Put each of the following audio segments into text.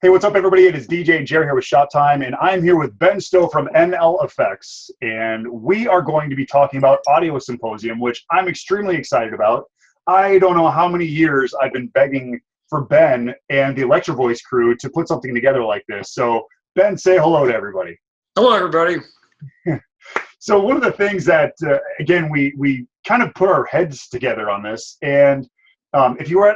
Hey, what's up, everybody? It is DJ and Jerry here with Shot Time, and I'm here with Ben Stowe from NLFX, and we are going to be talking about Audio Symposium, which I'm extremely excited about. I don't know how many years I've been begging for Ben and the ElectroVoice crew to put something together like this. So, Ben, say hello to everybody. Hello, everybody. So one of the things that, again, we kind of put our heads together on this, and if you were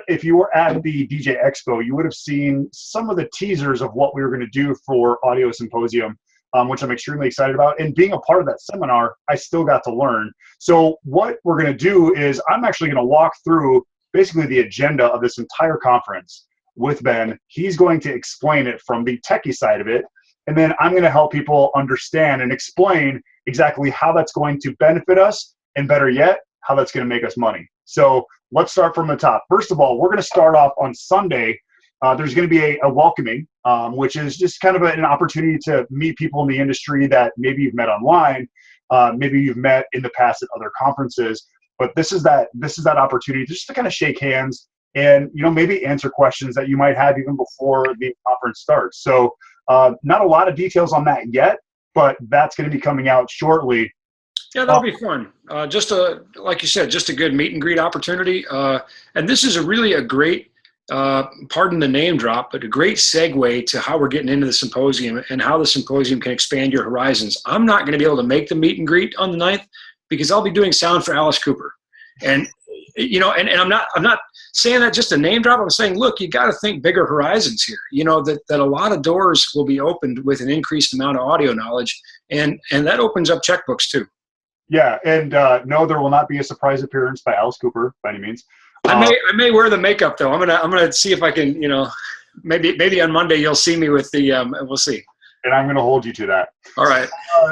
at the DJ Expo, you would have seen some of the teasers of what we were going to do for Audio Symposium, which I'm extremely excited about. And being a part of that seminar, I still got to learn. So what we're going to do is I'm actually going to walk through basically the agenda of this entire conference with Ben. He's going to explain it from the techie side of it, and then I'm going to help people understand and explain exactly how that's going to benefit us, and better yet, how that's going to make us money. So let's start from the top. First of all, we're going to start off on Sunday. There's going to be a welcoming, which is just kind of an opportunity to meet people in the industry that maybe you've met online, maybe you've met in the past at other conferences. But this is that opportunity just to kind of shake hands and maybe answer questions that you might have even before the conference starts. So not a lot of details on that yet, but that's going to be coming out shortly. Yeah, that'll be fun. Like you said, just a good meet and greet opportunity. And this is really a great, pardon the name drop, but a great segue to how we're getting into the symposium and how the symposium can expand your horizons. I'm not going to be able to make the meet and greet on the 9th because I'll be doing sound for Alice Cooper. And and I'm not saying that just a name drop. I'm saying, look, you got to think bigger horizons here. That a lot of doors will be opened with an increased amount of audio knowledge, and that opens up checkbooks too. Yeah, and no, there will not be a surprise appearance by Alice Cooper by any means. I may wear the makeup though. I'm gonna see if I can. Maybe on Monday you'll see me with the. We'll see. And I'm going to hold you to that. All right.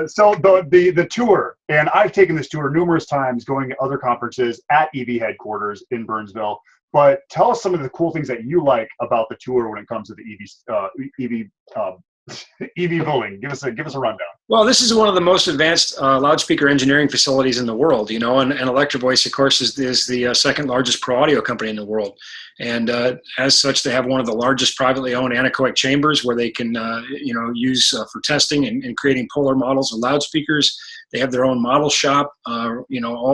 So the tour, and I've taken this tour numerous times, going to other conferences at EV headquarters in Burnsville. But tell us some of the cool things that you like about the tour when it comes to the EV building. Give us a rundown. Well, this is one of the most advanced loudspeaker engineering facilities in the world, and ElectroVoice, of course, is the second largest pro audio company in the world. And as such, they have one of the largest privately owned anechoic chambers where they can, use for testing and creating polar models of loudspeakers. They have their own model shop, all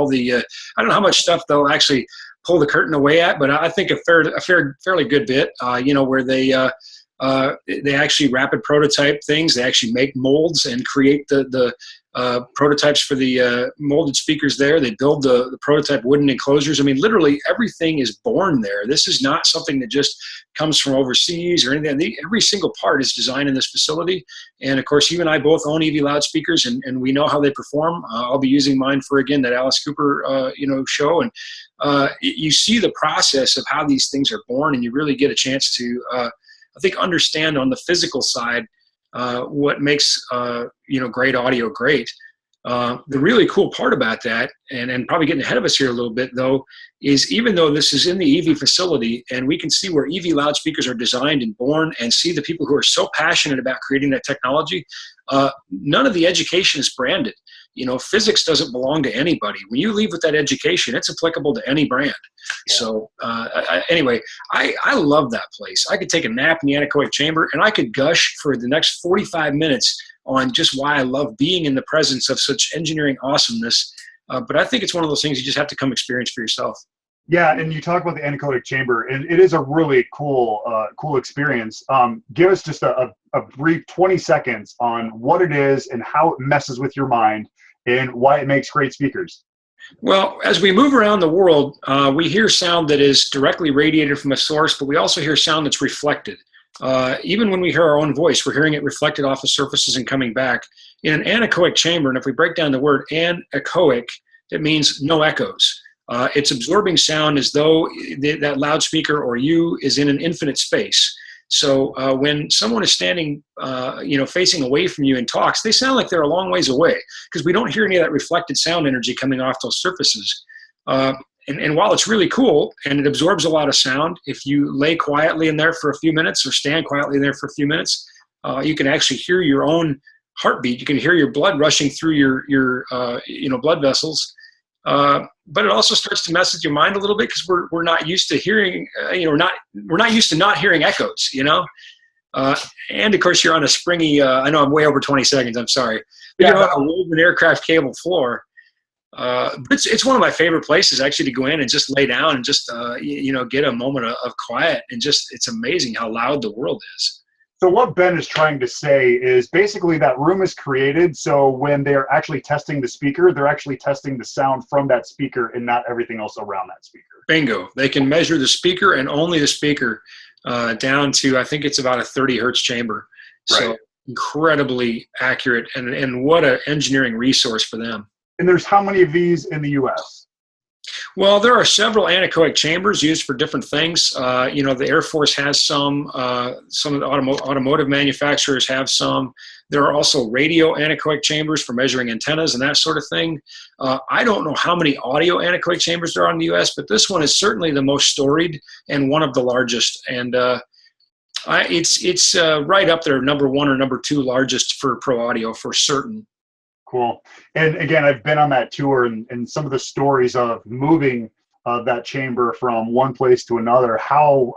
the, I don't know how much stuff they'll actually pull the curtain away at, but I think a fairly good bit, where they actually rapid prototype things. They actually make molds and create the prototypes for the molded speakers there. They build the prototype wooden enclosures. I mean, literally everything is born there. This is not something that just comes from overseas or anything. Every single part is designed in this facility. And of course, you and I both own EV loudspeakers, and we know how they perform. I'll be using mine for, again, that Alice Cooper, show. And you see the process of how these things are born, and you really get a chance to, I think, understand on the physical side what makes great audio great. The really cool part about that, and probably getting ahead of us here a little bit though, is even though this is in the EV facility and we can see where EV loudspeakers are designed and born and see the people who are so passionate about creating that technology, none of the education is branded. Physics doesn't belong to anybody. When you leave with that education, it's applicable to any brand. Yeah. So anyway, I love that place. I could take a nap in the Anechoic Chamber and I could gush for the next 45 minutes on just why I love being in the presence of such engineering awesomeness. But I think it's one of those things you just have to come experience for yourself. Yeah, and you talk about the Anechoic Chamber, and it is a really cool experience. Give us just a brief 20 seconds on what it is and how it messes with your mind and why it makes great speakers. Well, as we move around the world, we hear sound that is directly radiated from a source, but we also hear sound that's reflected. Even when we hear our own voice, we're hearing it reflected off of surfaces and coming back. In an anechoic chamber, and if we break down the word anechoic, it means no echoes. It's absorbing sound as though that loudspeaker or you is in an infinite space. So when someone is standing, facing away from you and talks, they sound like they're a long ways away because we don't hear any of that reflected sound energy coming off those surfaces. And while it's really cool and it absorbs a lot of sound, if you lay quietly in there for a few minutes or stand quietly in there for a few minutes, you can actually hear your own heartbeat. You can hear your blood rushing through your blood vessels. But it also starts to mess with your mind a little bit because we're not used to hearing, we're not used to not hearing echoes, And of course, you're on a springy, I know I'm way over 20 seconds, I'm sorry. But you're on a woven aircraft cable floor. But it's one of my favorite places actually to go in and just lay down and just, get a moment of quiet. And just, it's amazing how loud the world is. So what Ben is trying to say is basically that room is created so when they're actually testing the speaker, they're actually testing the sound from that speaker and not everything else around that speaker. Bingo. They can measure the speaker and only the speaker down to, I think it's about a 30 hertz chamber. So right. Incredibly accurate, and what an engineering resource for them. And there's how many of these in the U.S.? Well, there are several anechoic chambers used for different things. The Air Force has some of the automotive manufacturers have some. There are also radio anechoic chambers for measuring antennas and that sort of thing. I don't know how many audio anechoic chambers there are in the U.S., but this one is certainly the most storied and one of the largest. And it's right up there, number 1 or number 2 largest for pro audio for certain. Cool. And again, I've been on that tour, and some of the stories of moving that chamber from one place to another, how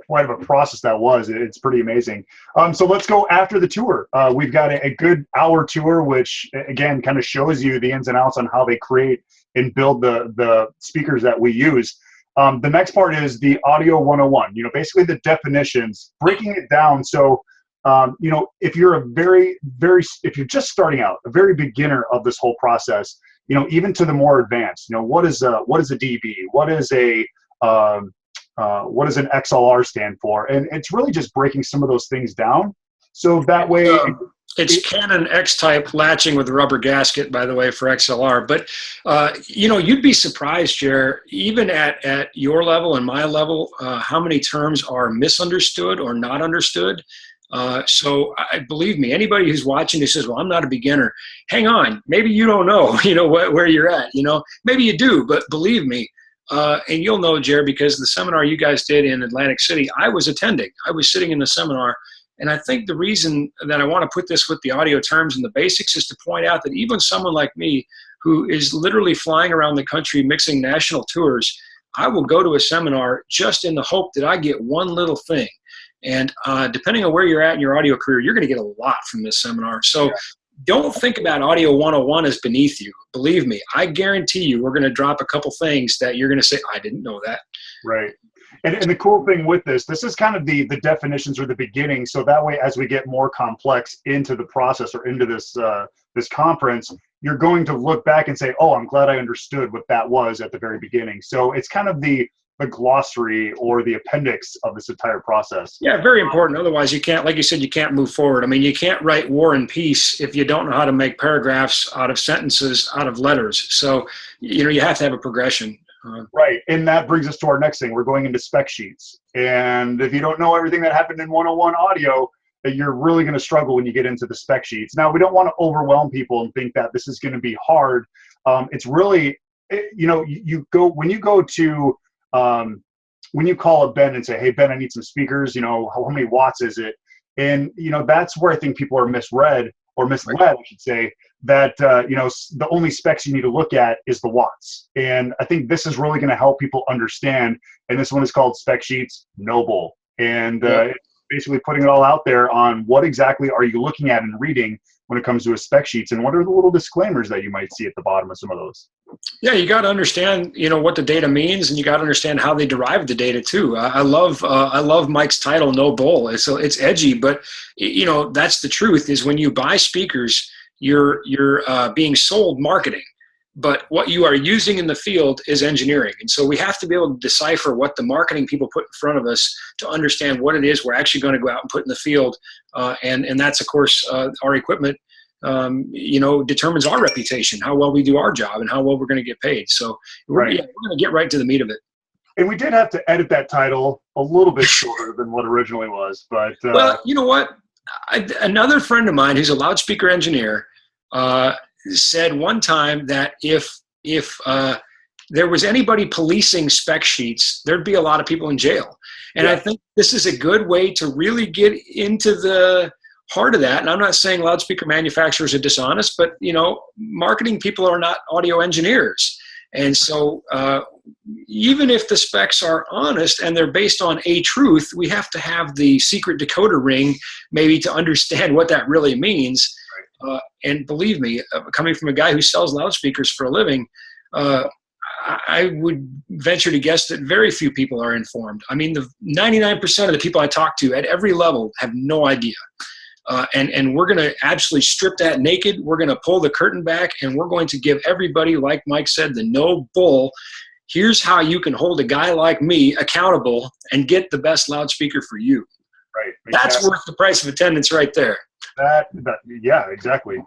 quite of a process that was. It's pretty amazing. So let's go after the tour. We've got a good hour tour, which again kind of shows you the ins and outs on how they create and build the speakers that we use. The next part is the audio 101, basically the definitions, breaking it down. So if you're if you're just starting out, a very beginner of this whole process, even to the more advanced, what is a dB? What is what does an XLR stand for? And it's really just breaking some of those things down. So that way, it's Canon X-type latching with rubber gasket, by the way, for XLR. But you'd be surprised, Jer, even at your level and my level, how many terms are misunderstood or not understood. So believe me, anybody who's watching who says, well, I'm not a beginner, hang on. Maybe you don't know, where you're at, maybe you do, but believe me, and you'll know, Jared, because the seminar you guys did in Atlantic City, I was attending. I was sitting in the seminar. And I think the reason that I want to put this with the audio terms and the basics is to point out that even someone like me, who is literally flying around the country mixing national tours, I will go to a seminar just in the hope that I get one little thing. And depending on where you're at in your audio career, you're going to get a lot from this seminar. So don't think about Audio 101 as beneath you. Believe me, I guarantee you we're going to drop a couple things that you're going to say, I didn't know that. Right. And the cool thing with this is kind of the definitions or the beginning. So that way, as we get more complex into the process or into this this conference, you're going to look back and say, oh, I'm glad I understood what that was at the very beginning. So it's kind of the glossary or the appendix of this entire process. Yeah, very important. Otherwise, you can't, like you said, you can't move forward. I mean, you can't write War and Peace if you don't know how to make paragraphs out of sentences, out of letters. So, you have to have a progression. Right. And that brings us to our next thing. We're going into spec sheets. And if you don't know everything that happened in 101 audio, you're really going to struggle when you get into the spec sheets. Now, we don't want to overwhelm people and think that this is going to be hard. It's really, when you call up Ben and say, hey, Ben, I need some speakers, how many watts is it? And, that's where I think people are misread or misled, I should say, that, the only specs you need to look at is the watts. And I think this is really going to help people understand. And this one is called Spec Sheets Noble. And basically putting it all out there on what exactly are you looking at and reading when it comes to a spec sheets, and what are the little disclaimers that you might see at the bottom of some of those. Yeah, you got to understand, what the data means, and you got to understand how they derive the data too. I love Mike's title, No Bull. So it's edgy, but that's the truth. Is when you buy speakers, you're being sold marketing, but what you are using in the field is engineering. And so we have to be able to decipher what the marketing people put in front of us to understand what it is we're actually going to go out and put in the field. And that's, of course, our equipment, determines our reputation, how well we do our job and how well we're going to get paid. So we're going to get right to the meat of it. And we did have to edit that title a little bit shorter than what originally was. But well, you know what? Another friend of mine who's a loudspeaker engineer said one time that if there was anybody policing spec sheets, there'd be a lot of people in jail. And I think this is a good way to really get into the heart of that. And I'm not saying loudspeaker manufacturers are dishonest, but marketing people are not audio engineers. And so even if the specs are honest and they're based on a truth, we have to have the secret decoder ring maybe to understand what that really means. And believe me, coming from a guy who sells loudspeakers for a living, I would venture to guess that very few people are informed. I mean, the 99% of the people I talk to at every level have no idea. And we're going to absolutely strip that naked. We're going to pull the curtain back, and we're going to give everybody, like Mike said, the no bull. Here's how you can hold a guy like me accountable and get the best loudspeaker for you. Right. That's worth the price of attendance right there. Yeah, exactly.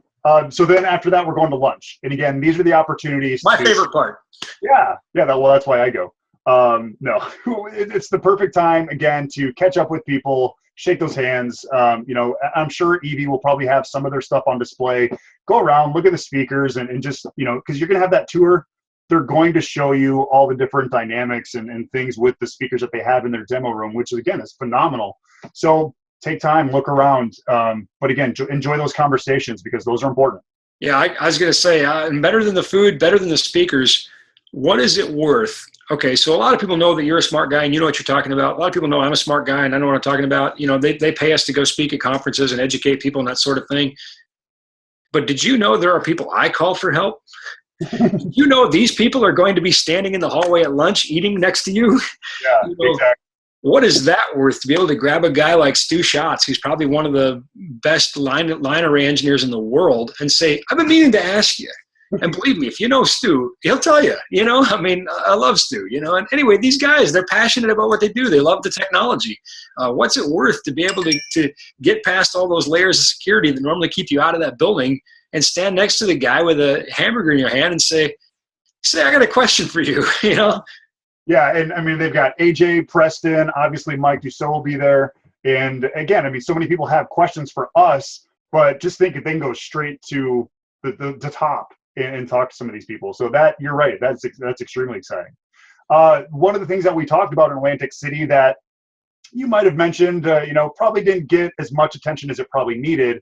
So then after that, we're going to lunch. And again, these are the opportunities. My favorite part. Yeah. Well, that's why I go. No, it's the perfect time, again, to catch up with people, shake those hands. I'm sure Evie will probably have some of their stuff on display. Go around, look at the speakers, and just, because you're going to have that tour. They're going to show you all the different dynamics and things with the speakers that they have in their demo room, which, again, is phenomenal. So take time, look around. But again, enjoy those conversations because those are important. Yeah, I was going to say, better than the food, better than the speakers, what is it worth? Okay, so a lot of people know that you're a smart guy and you know what you're talking about. A lot of people know I'm a smart guy and I know what I'm talking about. They pay us to go speak at conferences and educate people and that sort of thing. But did you know there are people I call for help? You know these people are going to be standing in the hallway at lunch eating next to you? Yeah, exactly. What is that worth to be able to grab a guy like Stu Schatz, who's probably one of the best line array engineers in the world, and say, I've been meaning to ask you. And believe me, if you know Stu, he'll tell you, I love Stu, and anyway, these guys, they're passionate about what they do. They love the technology. What's it worth to be able to get past all those layers of security that normally keep you out of that building and stand next to the guy with a hamburger in your hand and say, I got a question for you, Yeah, and I mean, they've got AJ, Preston, obviously Mike Dussault will be there. And again, I mean, so many people have questions for us, but just think if they can go straight to the top and talk to some of these people. So that, you're right, that's extremely exciting. One of the things that we talked about in Atlantic City that you might have mentioned, probably didn't get as much attention as it probably needed,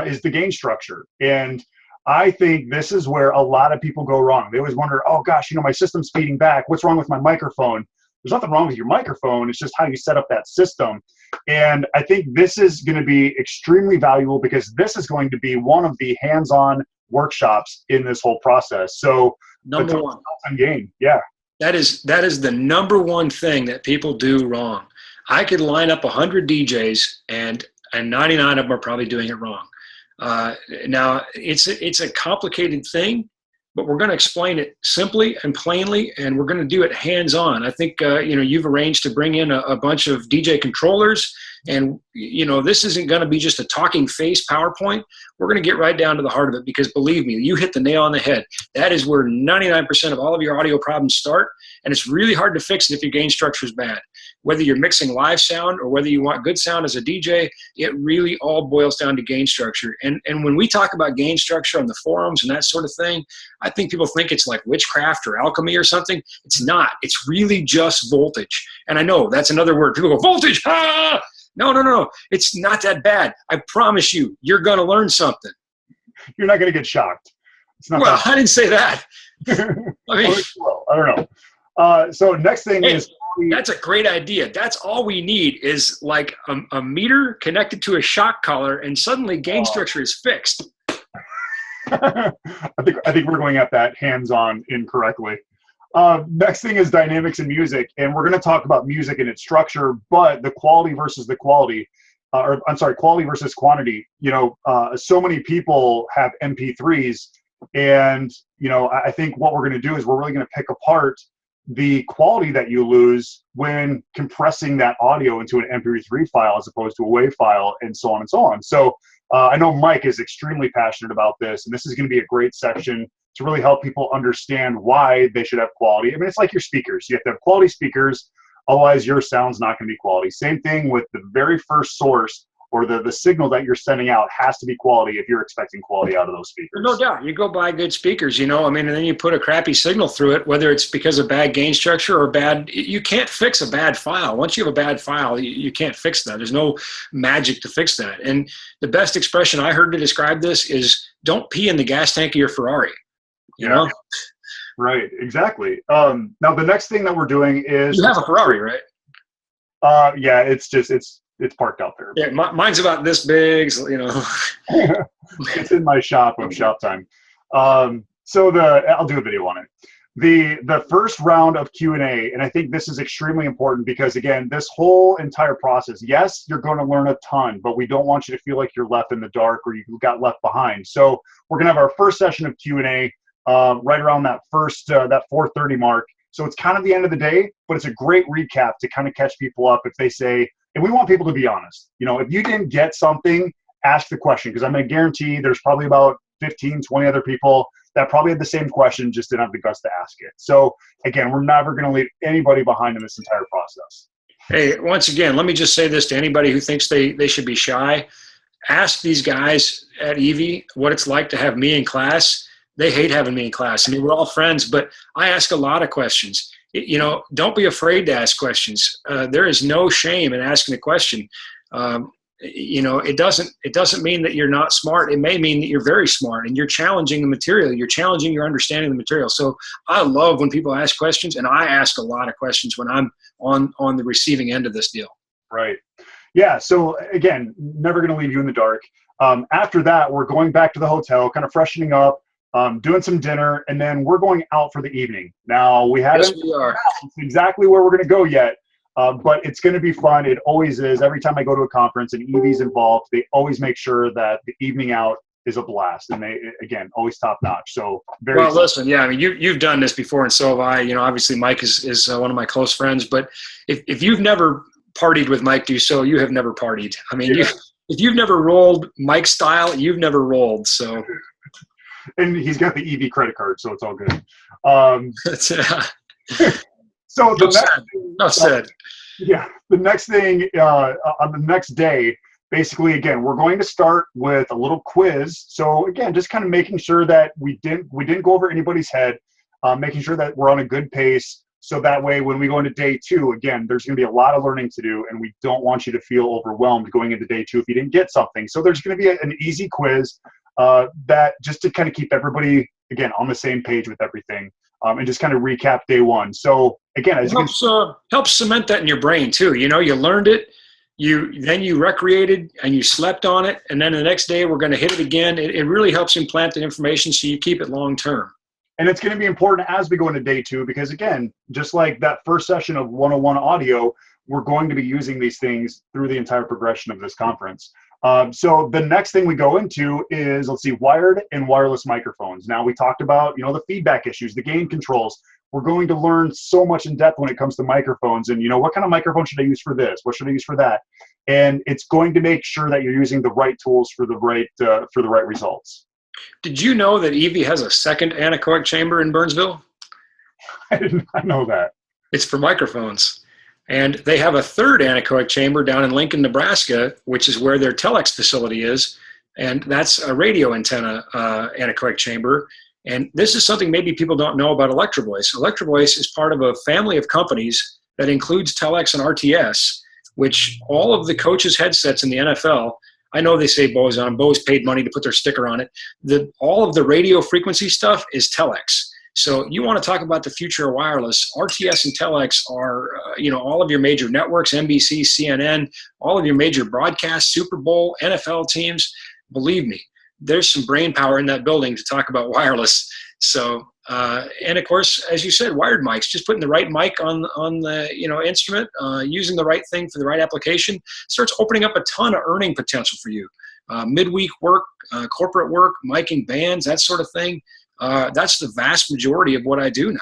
is the gain structure. And I think this is where a lot of people go wrong. They always wonder, oh gosh, my system's feeding back. What's wrong with my microphone? There's nothing wrong with your microphone. It's just how you set up that system. And I think this is going to be extremely valuable because this is going to be one of the hands-on workshops in this whole process. So number one gain. Yeah. That is the number one thing that people do wrong. I could line up 100 DJs and 99 of them are probably doing it wrong. Now it's a complicated thing, but we're going to explain it simply and plainly, and we're going to do it hands-on. I think, you've arranged to bring in a bunch of DJ controllers, and, this isn't going to be just a talking face PowerPoint. We're going to get right down to the heart of it because, believe me, you hit the nail on the head. That is where 99% of all of your audio problems start, and it's really hard to fix it if your gain structure is bad. Whether you're mixing live sound or whether you want good sound as a DJ, it really all boils down to gain structure. And when we talk about gain structure on the forums and that sort of thing, I think people think it's like witchcraft or alchemy or something. It's not. It's really just voltage. And I know that's another word. People go, voltage, ah! No. It's not that bad. I promise you, you're going to learn something. You're not going to get shocked. It's not I didn't say that. I don't know. So next thing is... That's a great idea. That's all we need is like a meter connected to a shock collar, and suddenly gain structure is fixed. I think we're going at that hands-on incorrectly. Next thing is dynamics in music, and we're going to talk about music and its structure, but the quality versus quality versus quantity. So many people have MP3s, and I think what we're going to do is we're really going to pick apart the quality that you lose when compressing that audio into an MP3 file as opposed to a WAV file, and so on and so on. So I know Mike is extremely passionate about this, and this is going to be a great section to really help people understand why they should have quality. I mean, it's like your speakers. You have to have quality speakers, otherwise your sound's not going to be quality. Same thing with the very first source, or the signal that you're sending out has to be quality if you're expecting quality out of those speakers. No doubt. You go buy good speakers, and then you put a crappy signal through it, whether it's because of bad gain structure or you can't fix a bad file. Once you have a bad file, you can't fix that. There's no magic to fix that. And the best expression I heard to describe this is don't pee in the gas tank of your Ferrari, Right, exactly. Now the next thing that we're doing is You have a Ferrari, right? yeah, it's parked out there. Yeah, mine's about this big, so, you know. It's in my shop of shop time. So I'll do a video on it. The first round of Q&A, and I think this is extremely important because, again, this whole entire process, yes, you're going to learn a ton, but we don't want you to feel like you're left in the dark or you got left behind. So we're going to have our first session of Q&A right around that 4:30 mark. So it's kind of the end of the day, but it's a great recap to kind of catch people up if they say, and we want people to be honest. You know, if you didn't get something, ask the question, because I'm going to guarantee there's probably about 15, 20 other people that probably had the same question, just didn't have the guts to ask it. So again, we're never going to leave anybody behind in this entire process. Hey, once again, let me just say this to anybody who thinks they should be shy. Ask these guys at Evie what it's like to have me in class. They hate having me in class. I mean, we're all friends, but I ask a lot of questions. You know, don't be afraid to ask questions. There is no shame in asking a question. You know, it doesn't mean that you're not smart. It may mean that you're very smart and you're challenging the material. You're challenging your understanding of the material. So I love when people ask questions, and I ask a lot of questions when I'm on the receiving end of this deal. Right. Yeah. So again, never going to leave you in the dark. After that, we're going back to the hotel, kind of freshening up, doing some dinner, and then we're going out for the evening. Now we haven't exactly where we're going to go yet. But it's going to be fun. It always is. Every time I go to a conference and Evie's involved, they always make sure that the evening out is a blast. And they, again, always top notch. So very well, listen, yeah, I mean, you've done this before, and so have I. You know, obviously Mike is one of my close friends. But if you've never partied with Mike Dussault, you have never partied. I mean, if you've never rolled Mike style, you've never rolled. So, and he's got the Evie credit card, so it's all good. So enough said. Yeah, the next thing on the next day, basically, again, we're going to start with a little quiz. So again, just kind of making sure that we didn't go over anybody's head, making sure that we're on a good pace. So that way, when we go into day 2, again, there's going to be a lot of learning to do, and we don't want you to feel overwhelmed going into day 2 if you didn't get something. So there's going to be an easy quiz that just to kind of keep everybody, again, on the same page with everything. And just kind of recap day 1. So again, as helps cement that in your brain too. You know, you learned it, then you recreated and you slept on it, and then the next day we're going to hit it again. It really helps implant the information so you keep it long term. And it's going to be important as we go into day 2 because again, just like that first session of 101 audio, we're going to be using these things through the entire progression of this conference. So the next thing we go into is, let's see, wired and wireless microphones. Now we talked about, you know, the feedback issues, the gain controls. We're going to learn so much in depth when it comes to microphones and, you know, what kind of microphone should I use for this? What should I use for that? And it's going to make sure that you're using the right tools for the right results. Did you know that Evie has a second anechoic chamber in Burnsville? I did not know that. It's for microphones. And they have a third anechoic chamber down in Lincoln, Nebraska, which is where their Telex facility is. And that's a radio antenna anechoic chamber. And this is something maybe people don't know about ElectroVoice. ElectroVoice is part of a family of companies that includes Telex and RTS, which all of the coaches' headsets in the NFL, I know they say Bose on. Bose paid money to put their sticker on it. All of the radio frequency stuff is Telex. So you want to talk about the future of wireless. RTS and Telex are, you know, all of your major networks, NBC, CNN, all of your major broadcasts, Super Bowl, NFL teams. Believe me, there's some brain power in that building to talk about wireless. So, and of course, as you said, wired mics, just putting the right mic on the, you know, instrument, using the right thing for the right application, starts opening up a ton of earning potential for you. Midweek work, corporate work, miking bands, that sort of thing. That's the vast majority of what I do now.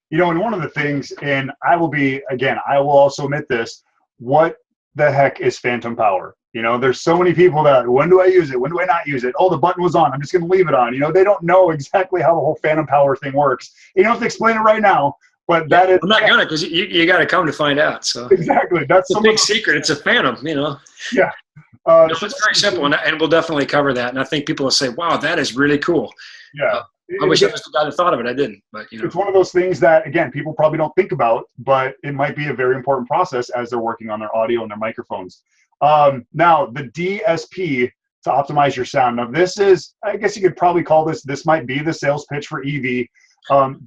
You know, and one of the things, and I will also admit this, what the heck is phantom power? You know, there's so many people that, when do I use it? When do I not use it? Oh, the button was on. I'm just going to leave it on. You know, they don't know exactly how the whole phantom power thing works. You don't have to explain it right now, but that is. I'm not going to, because you got to come to find out. So exactly. That's a big secret. It's a phantom, you know. Yeah. No, it's very simple, and we'll definitely cover that. And I think people will say, wow, that is really cool. Yeah. I wish I was the guy that thought of it. I didn't, but you know. It's one of those things that, again, people probably don't think about, but it might be a very important process as they're working on their audio and their microphones. Now, the DSP to optimize your sound. Now, this is, I guess you could probably call this might be the sales pitch for Evie.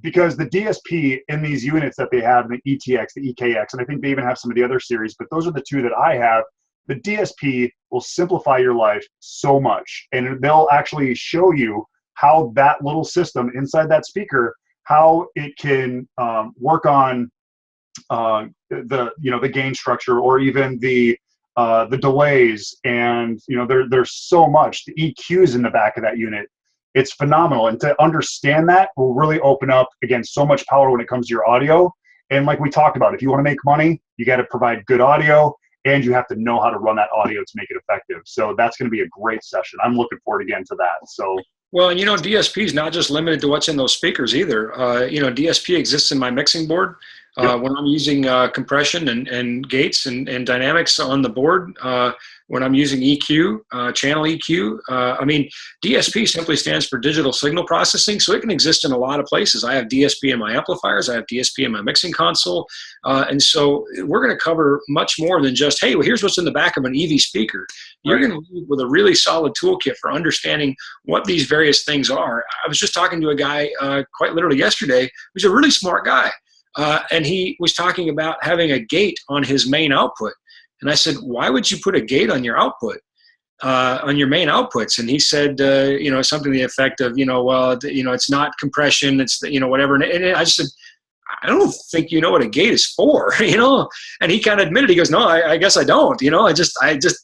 Because the DSP in these units that they have, the ETX, the EKX, and I think they even have some of the other series, but those are the two that I have. The DSP will simplify your life so much, and they'll actually show you how that little system inside that speaker, how it can work on the gain structure, or even the delays, and there's so much, the EQs in the back of that unit. It's phenomenal, and to understand that will really open up, again, so much power when it comes to your audio. And like we talked about, if you want to make money, you got to provide good audio, and you have to know how to run that audio to make it effective. So that's going to be a great session. I'm looking forward again to that. So. Well, and DSP is not just limited to what's in those speakers either. DSP exists in my mixing board. Yep. When I'm using compression and gates and dynamics on the board, when I'm using EQ, channel EQ, DSP simply stands for digital signal processing, so it can exist in a lot of places. I have DSP in my amplifiers, I have DSP in my mixing console, and so we're going to cover much more than just, hey, well, here's what's in the back of an EV speaker. You're going to leave with a really solid toolkit for understanding what these various things are. I was just talking to a guy quite literally yesterday who's a really smart guy. And he was talking about having a gate on his main output. And I said, why would you put a gate on your output, on your main outputs? And he said, something to the effect of, it's not compression, it's, whatever. And I just said, I don't think you know what a gate is for, And he kind of admitted, he goes, no, I guess I don't, I just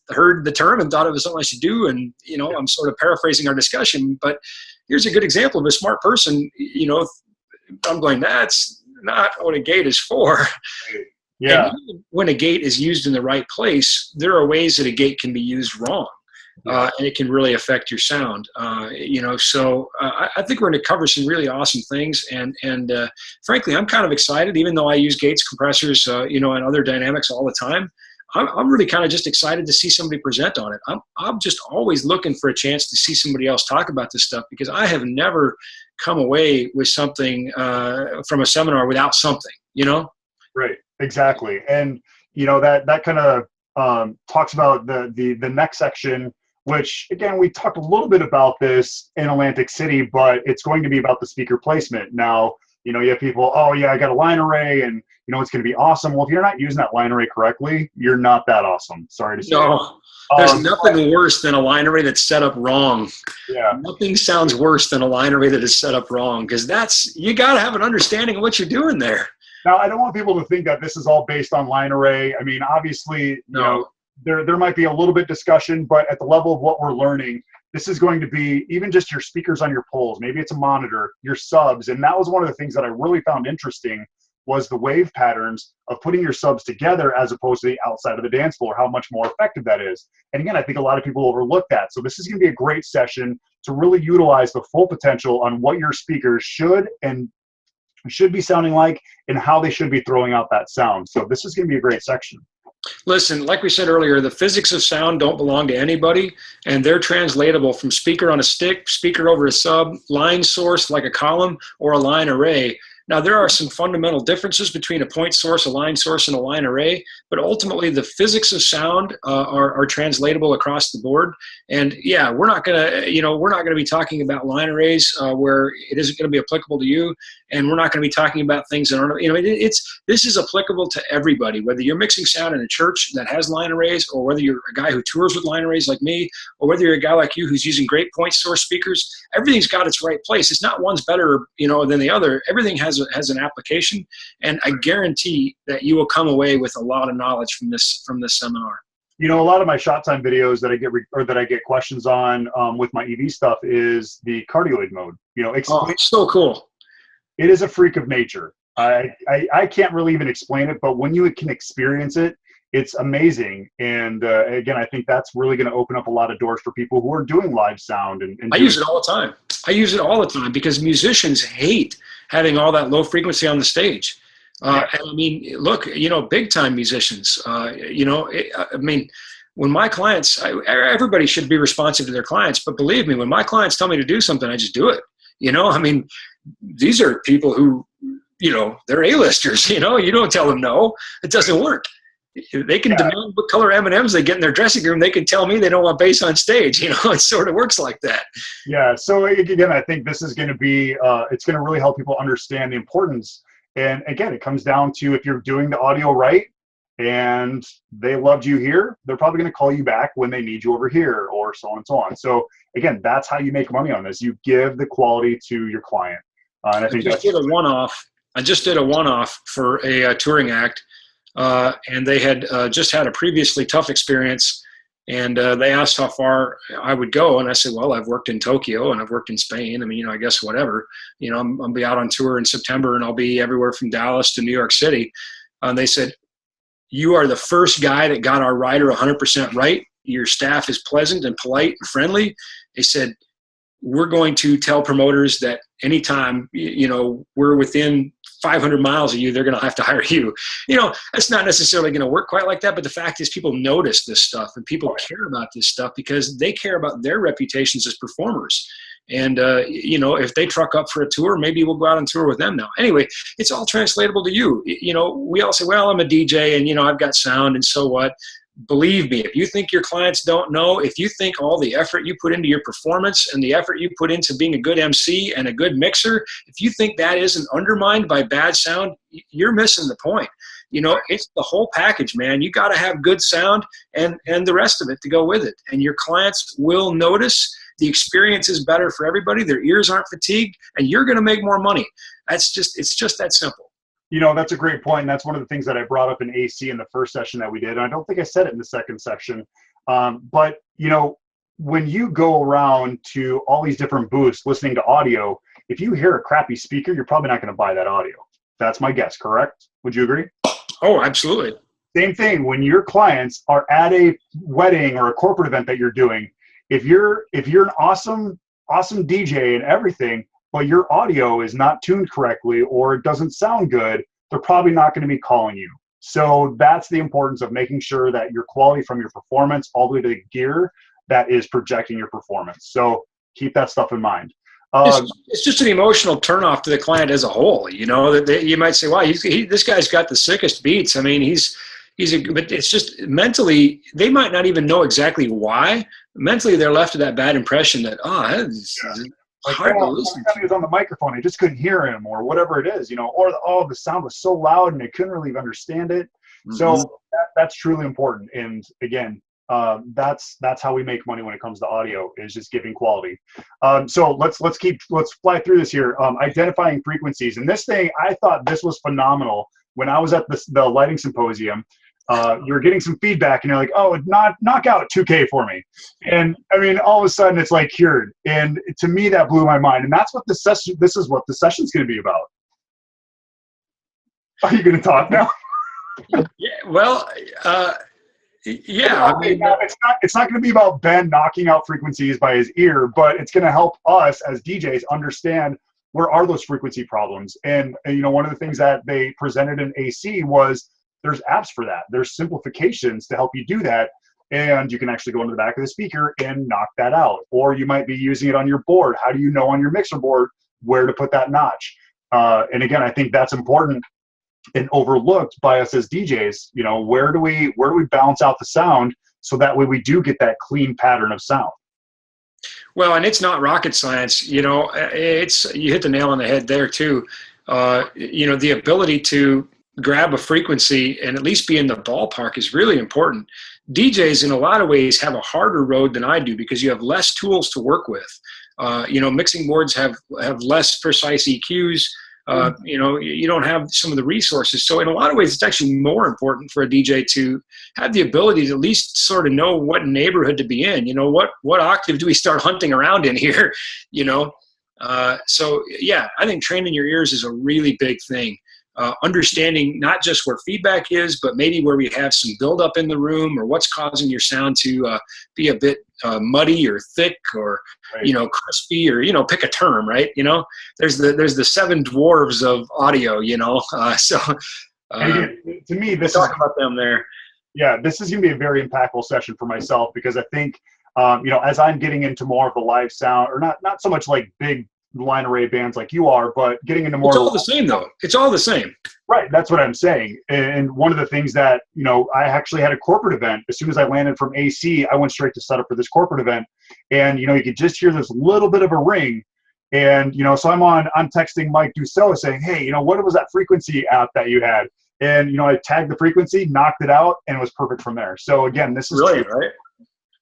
heard the term and thought it was something I should do. And, I'm sort of paraphrasing our discussion, but here's a good example of a smart person, I'm going, that's not what a gate is for. Yeah. And when a gate is used in the right place, there are ways that a gate can be used wrong, and it can really affect your sound. So I think we're going to cover some really awesome things, and frankly, I'm kind of excited, even though I use gates, compressors, and other dynamics all the time. I'm really kind of just excited to see somebody present on it. I'm just always looking for a chance to see somebody else talk about this stuff, because I have never come away with something from a seminar without something, Right, exactly. And that kind of talks about the next section, which again, we talked a little bit about this in Atlantic City, but it's going to be about the speaker placement. Now, you have people, oh yeah, I got a line array, and it's going to be awesome. Well, if you're not using that line array correctly, you're not that awesome. Sorry to say. No. There's nothing worse than a line array that's set up wrong. Yeah. Nothing sounds worse than a line array that is set up wrong, because you got to have an understanding of what you're doing there. Now, I don't want people to think that this is all based on line array. I mean, obviously, there might be a little bit discussion, but at the level of what we're learning, this is going to be even just your speakers on your poles. Maybe it's a monitor, your subs, and that was one of the things that I really found interesting, was the wave patterns of putting your subs together as opposed to the outside of the dance floor, how much more effective that is. And again, I think a lot of people overlook that. So this is going to be a great session to really utilize the full potential on what your speakers should be sounding like, and how they should be throwing out that sound. So this is going to be a great section. Listen, like we said earlier, the physics of sound don't belong to anybody, and they're translatable from speaker on a stick, speaker over a sub, line source like a column, or a line array. Now, there are some fundamental differences between a point source, a line source, and a line array, but ultimately the physics of sound are translatable across the board. And yeah, we're not gonna be talking about line arrays where it isn't going to be applicable to you, and we're not going to be talking about things that aren't. This is applicable to everybody, whether you're mixing sound in a church that has line arrays, or whether you're a guy who tours with line arrays like me, or whether you're a guy like you who's using great point source speakers. Everything's got its right place. It's not one's better, than the other. Everything has an application, and I guarantee that you will come away with a lot of knowledge from this seminar. A lot of my shot time videos that I get questions on with my EV stuff is the cardioid mode. It's so cool. It is a freak of nature. I can't really even explain it, but when you can experience it, it's amazing. And again, I think that's really going to open up a lot of doors for people who are doing live sound. And I use it all the time. I use it all the time because musicians hate having all that low frequency on the stage. And I mean, look, big time musicians, when my clients, everybody should be responsive to their clients, but believe me, when my clients tell me to do something, I just do it. These are people who, they're A-listers, you don't tell them no, it doesn't work. They can demand what color M&Ms they get in their dressing room. They can tell me they don't want bass on stage. You know, it sort of works like that. Yeah. So again, I think this is going to be, it's going to really help people understand the importance. And again, it comes down to if you're doing the audio right and they loved you here, they're probably going to call you back when they need you over here, or so on and so on. So again, that's how you make money on this. You give the quality to your client. And I think I just did a one-off for a touring act. And they had just had a previously tough experience, and they asked how far I would go, and I said, well, I've worked in Tokyo and I've worked in Spain. I mean, you know, I guess whatever. You know, I'll be out on tour in September, and I'll be everywhere from Dallas to New York City. And they said, you are the first guy that got our rider 100% right. Your staff is pleasant and polite and friendly. They said, we're going to tell promoters that anytime, you know, we're within 500 miles of you, they're going to have to hire you. You know, that's not necessarily going to work quite like that. But the fact is, people notice this stuff, and people care about this stuff because they care about their reputations as performers. And, you know, if they truck up for a tour, maybe we'll go out on tour with them now. Anyway, it's all translatable to you. You know, we all say, well, I'm a DJ and, you know, I've got sound, and so what? Believe me, if you think your clients don't know, if you think all the effort you put into your performance and the effort you put into being a good MC and a good mixer, if you think that isn't undermined by bad sound, you're missing the point. You know, it's the whole package, man. You got to have good sound and the rest of it to go with it. And your clients will notice. The experience is better for everybody. Their ears aren't fatigued, and you're going to make more money. It's just that simple. You know, that's a great point. And that's one of the things that I brought up in AC in the first session that we did. And I don't think I said it in the second section. But, you know, when you go around to all these different booths listening to audio, if you hear a crappy speaker, you're probably not going to buy that audio. That's my guess, correct? Would you agree? Oh, absolutely. Same thing. When your clients are at a wedding or a corporate event that you're doing, if you're an awesome DJ and everything, but your audio is not tuned correctly or it doesn't sound good, they're probably not going to be calling you. So that's the importance of making sure that your quality from your performance all the way to the gear that is projecting your performance. So keep that stuff in mind. It's just an emotional turnoff to the client as a whole. You know, that you might say, wow, this guy's got the sickest beats. I mean, but it's just mentally, they might not even know exactly why. Mentally, they're left with that bad impression that, like, hard to listen to. He was on the microphone, I just couldn't hear him, or whatever it is, you know, or the sound was so loud and they couldn't really understand it. Mm-hmm. So that's truly important. And again, that's how we make money when it comes to audio, is just giving quality. So let's fly through this here. Identifying frequencies, and this thing, I thought this was phenomenal when I was at the lighting symposium. You're getting some feedback and you're like, oh, knock out 2K for me. And I mean, all of a sudden it's like cured. And to me, that blew my mind. And that's what this is what the session's going to be about. Are you going to talk now? Yeah, well, yeah. I mean, it's not going to be about Ben knocking out frequencies by his ear, but it's going to help us as DJs understand where are those frequency problems. And you know, one of the things that they presented in AC was there's apps for that. There's simplifications to help you do that. And you can actually go into the back of the speaker and knock that out. Or you might be using it on your board. How do you know on your mixer board where to put that notch? And again, I think that's important and overlooked by us as DJs. You know, where do we balance out the sound so that way we do get that clean pattern of sound? Well, and it's not rocket science. You know, you hit the nail on the head there too. You know, the ability to grab a frequency and at least be in the ballpark is really important. DJs in a lot of ways have a harder road than I do because you have less tools to work with. You know, mixing boards have less precise EQs. You know, you don't have some of the resources. So in a lot of ways, it's actually more important for a DJ to have the ability to at least sort of know what neighborhood to be in. You know, what octave do we start hunting around in here? You know, so yeah, I think training your ears is a really big thing. Understanding not just where feedback is, but maybe where we have some buildup in the room, or what's causing your sound to be a bit muddy or thick, or right, you know, crispy, or, you know, pick a term, right? You know, there's the seven dwarves of audio, you know. Again, to me, this talk about them there. Yeah, this is going to be a very impactful session for myself, because I think you know, as I'm getting into more of the live sound, or not so much like big line array bands like you are, but getting into more. It's all the same though. It's all the same. Right. That's what I'm saying. And one of the things that, you know, I actually had a corporate event. As soon as I landed from AC, I went straight to set up for this corporate event. And, you know, you could just hear this little bit of a ring. And, you know, so I'm texting Mike Duceau saying, hey, you know, what was that frequency app that you had? And, you know, I tagged the frequency, knocked it out, and it was perfect from there. So again, this is brilliant, right?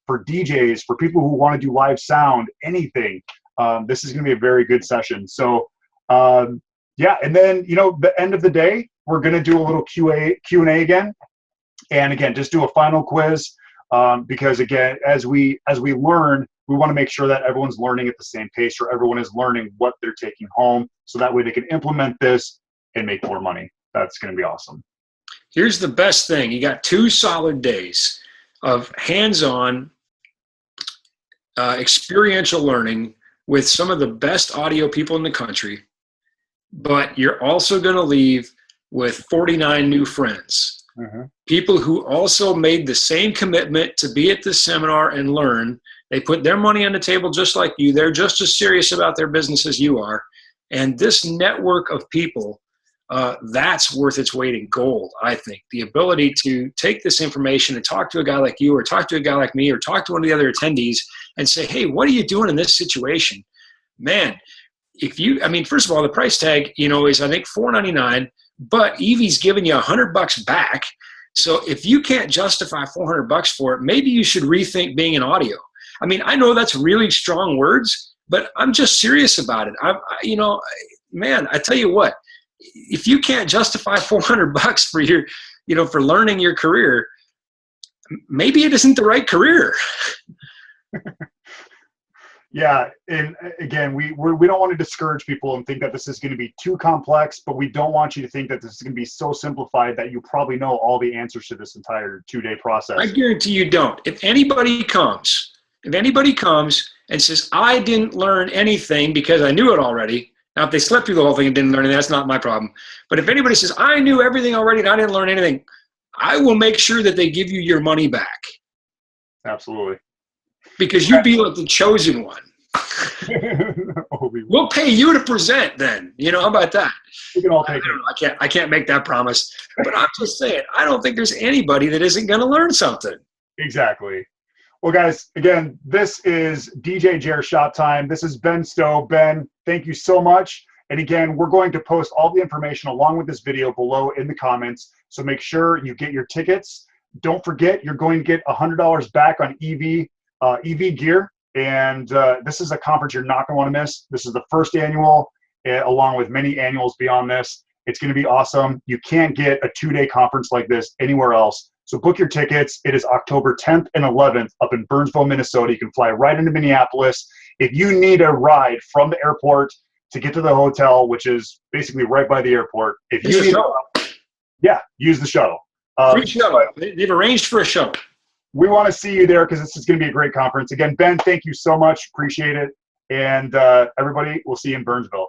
For DJs, for people who want to do live sound, anything. This is going to be a very good session. So, yeah, and then, you know, the end of the day, we're going to do a little Q&A again. And again, just do a final quiz because, again, as we learn, we want to make sure that everyone's learning at the same pace, or everyone is learning what they're taking home, so that way they can implement this and make more money. That's going to be awesome. Here's the best thing. You got 2 solid days of hands-on experiential learning with some of the best audio people in the country, but you're also going to leave with 49 new friends. Mm-hmm. People who also made the same commitment to be at this seminar and learn. They put their money on the table just like you. They're just as serious about their business as you are. And this network of people, that's worth its weight in gold, I think. The ability to take this information and talk to a guy like you, or talk to a guy like me, or talk to one of the other attendees and say, hey, what are you doing in this situation? Man, I mean, first of all, the price tag, you know, is I think $4.99, but Evie's giving you $100 back. So if you can't justify $400 for it, maybe you should rethink being in audio. I mean, I know that's really strong words, but I'm just serious about it. You know, man, I tell you what, if you can't justify $400 for your, you know, for learning your career, maybe it isn't the right career. Yeah, and again, we don't want to discourage people and think that this is going to be too complex, but we don't want you to think that this is going to be so simplified that you probably know all the answers to this entire 2-day process. I guarantee you don't. If anybody comes and says, I didn't learn anything because I knew it already. Now, if they slept through the whole thing and didn't learn anything, that's not my problem. But if anybody says, I knew everything already and I didn't learn anything, I will make sure that they give you your money back. Absolutely. Because you'd be like the chosen one. We'll pay you to present then. You know, how about that? We can all take it. I can't make that promise. But I'm just saying, I don't think there's anybody that isn't going to learn something. Exactly. Well, guys, again, this is DJ Jer Shop Time. This is Ben Stowe. Ben, thank you so much. And again, we're going to post all the information along with this video below in the comments. So make sure you get your tickets. Don't forget, you're going to get $100 back on EV gear. And this is a conference you're not going to want to miss. This is the first annual, along with many annuals beyond this. It's going to be awesome. You can't get a 2-day conference like this anywhere else. So book your tickets. It is October 10th and 11th up in Burnsville, Minnesota. You can fly right into Minneapolis. If you need a ride from the airport to get to the hotel, which is basically right by the airport, if you need use the shuttle. Free shuttle. They've arranged for a shuttle. We want to see you there because this is going to be a great conference. Again, Ben, thank you so much. Appreciate it. And everybody, we'll see you in Burnsville.